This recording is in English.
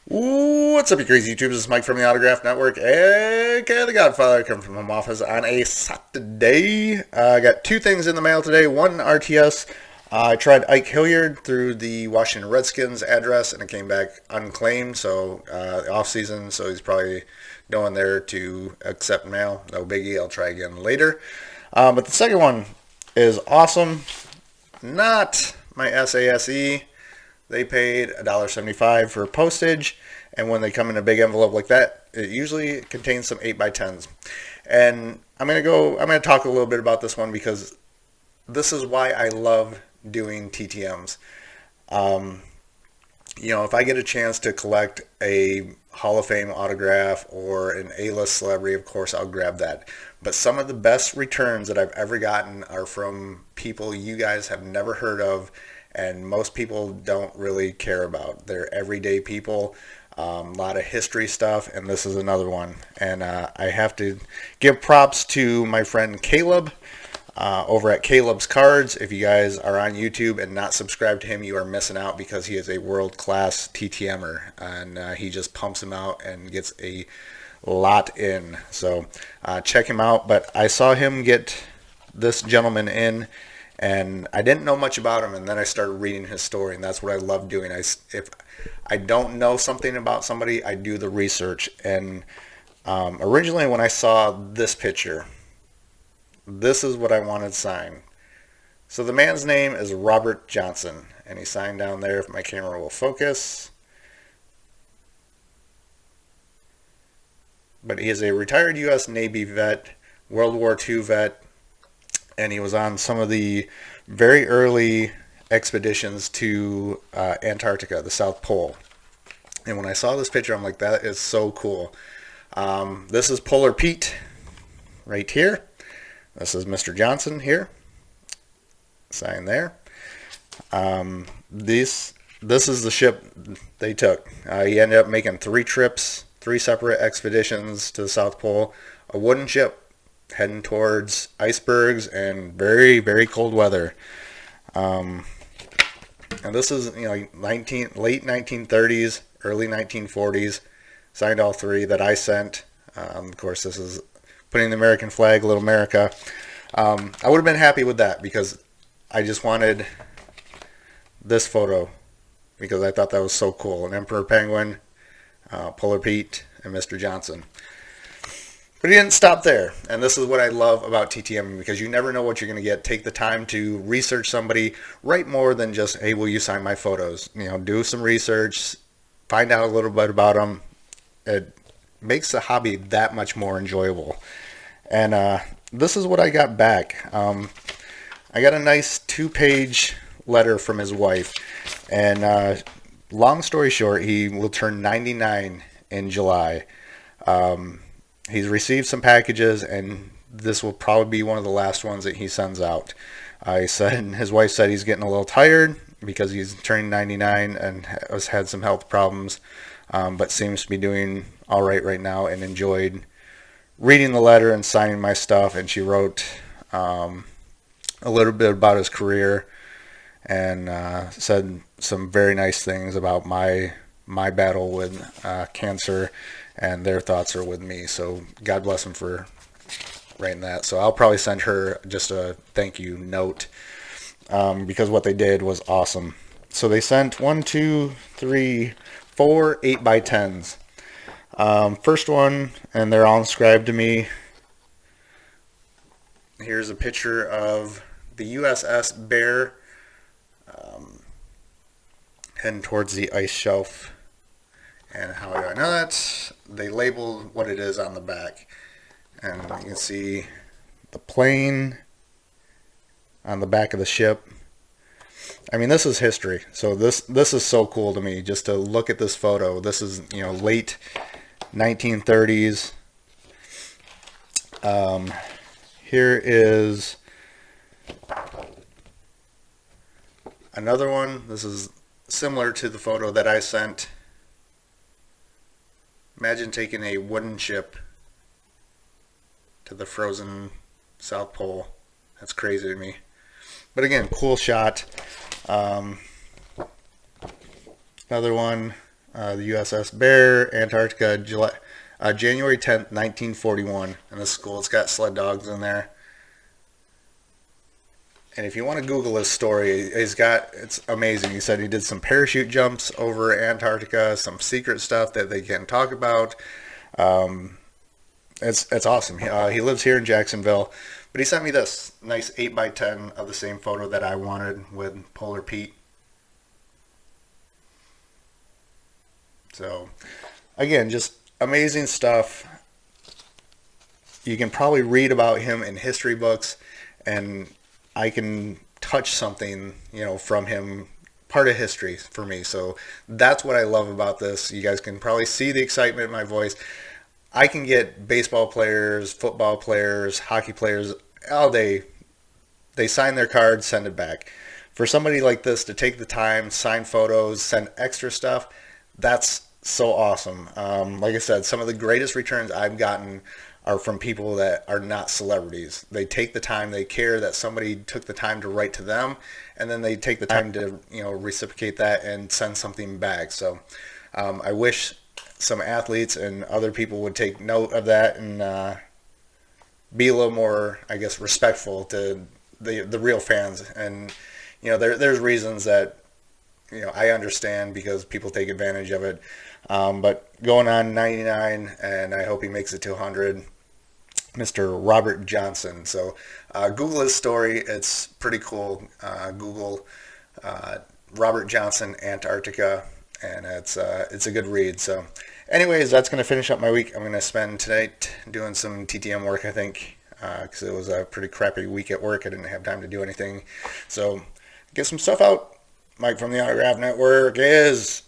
What's up, you crazy YouTubers? This is Mike from the Autograph Network, aka The Godfather. I come from home office on a Saturday. I got two things in the mail today. One RTS. I tried Ike Hilliard through the Washington Redskins address, and it came back unclaimed. So off season, so he's probably no one there to accept mail. No biggie. I'll try again later. But the second one is awesome. Not my SASE. They paid $1.75 for postage, and when they come in a big envelope like that, it usually contains some 8x10s. And I'm gonna talk a little bit about this one because this is why I love doing TTMs. Um, if I get a chance to collect a Hall of Fame autograph or an A-list celebrity, of course I'll grab that. But some of the best returns that I've ever gotten are from people you guys have never heard of and most people don't really care about. They're everyday people, a lot of history stuff, and this is another one. And I have to give props to my friend Caleb over at Caleb's Cards. If you guys are on YouTube and not subscribed to him, you are missing out because he is a world-class TTMer, and he just pumps them out and gets a lot in. So check him out. But I saw him get this gentleman in, and I didn't know much about him, and then I started reading his story, and that's what I love doing. If I don't know something about somebody, I do the research. And originally when I saw this picture, this is what I wanted signed. So the man's name is Robert Johnson, and he signed down there, if my camera will focus. But he is a retired U.S. Navy vet, World War II vet, and he was on some of the very early expeditions to Antarctica, the South Pole. And when I saw this picture, I'm like, that is so cool. This is Polar Pete right here. This is Mr. Johnson here. Sign there. This is the ship they took. He ended up making 3 trips, 3 separate expeditions to the South Pole. A wooden ship heading towards icebergs and very, very cold weather. And this is, late 1930s, early 1940s. Signed all 3 that I sent. Of course, this is putting the American flag, Little America. I would have been happy with that because I just wanted this photo because I thought that was so cool. An Emperor Penguin, Polar Pete, and Mr. Johnson. But he didn't stop there, and this is what I love about TTM because you never know what you're going to get. Take the time to research somebody, write more than just, hey, will you sign my photos? Do some research, find out a little bit about them. It makes the hobby that much more enjoyable. And this is what I got back. I got a nice 2-page letter from his wife, and long story short, he will turn 99 in July. He's received some packages, and this will probably be one of the last ones that he sends out. His wife said he's getting a little tired because he's turning 99 and has had some health problems, but seems to be doing all right now and enjoyed reading the letter and signing my stuff. And she wrote a little bit about his career and said some very nice things about my battle with cancer, and their thoughts are with me. So God bless him for writing that. So I'll probably send her just a thank you note because what they did was awesome. So they sent 4 8x10s. First one, and they're all inscribed to me. Here's a picture of the USS Bear heading towards the ice shelf. And how do I know that? They labeled what it is on the back. And you can see the plane on the back of the ship. I mean, this is history. So this is so cool to me just to look at this photo. This is, late 1930s. Here is another one. This is similar to the photo that I sent. Imagine taking a wooden ship to the frozen South Pole. That's crazy to me. But again, cool shot. Another one the USS Bear, Antarctica, January 10th, 1941. And this school, it's got sled dogs in there. And if you want to Google his story, it's amazing. He said he did some parachute jumps over Antarctica, some secret stuff that they can't talk about. Um, it's awesome. He lives here in Jacksonville, but he sent me this nice 8x10 of the same photo that I wanted with Polar Pete. So again, just amazing stuff. You can probably read about him in history books, and I can touch something, from him, part of history for me. So that's what I love about this. You guys can probably see the excitement in my voice. I can get baseball players, football players, hockey players all day. They sign their cards, send it back. For somebody like this to take the time, sign photos, send extra stuff, that's so awesome. Like I said, some of the greatest returns I've gotten are from people that are not celebrities. They take the time, they care that somebody took the time to write to them, and then they take the time to reciprocate that and send something back. So I wish some athletes and other people would take note of that and be a little more, I guess, respectful to the real fans. And there's reasons that I understand because people take advantage of it. But going on 99, and I hope he makes it to 100. Mr. Robert Johnson. So Google his story. It's pretty cool. Google Robert Johnson Antarctica, and it's a good read. So anyways, that's going to finish up my week. I'm going to spend tonight doing some TTM work, I think, because it was a pretty crappy week at work. I didn't have time to do anything. So get some stuff out. Mike from the Autograph Network is